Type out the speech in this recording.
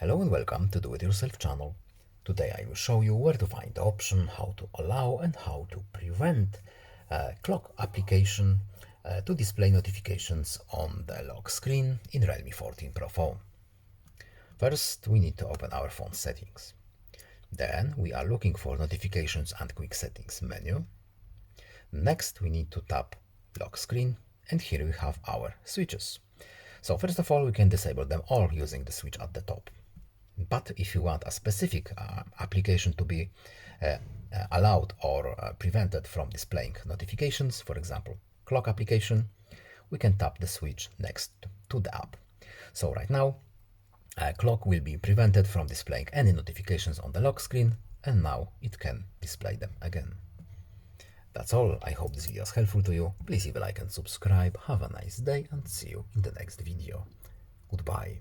Hello and welcome to Do It Yourself channel. Today I will show you where to find the option, how to allow and how to prevent clock application to display notifications on the lock screen in Realme 14 Pro phone. First, we need to open our phone settings. Then we are looking for notifications and quick settings menu. Next, we need to tap lock screen, and here we have our switches. So first of all, we can disable them all using the switch at the top. But if you want a specific application to be allowed or prevented from displaying notifications, for example, clock application, we can tap the switch next to the app. So right now, clock will be prevented from displaying any notifications on the lock screen, and now it can display them again. That's all. I hope this video is helpful to you. Please leave a like and subscribe. Have a nice day and see you in the next video. Goodbye.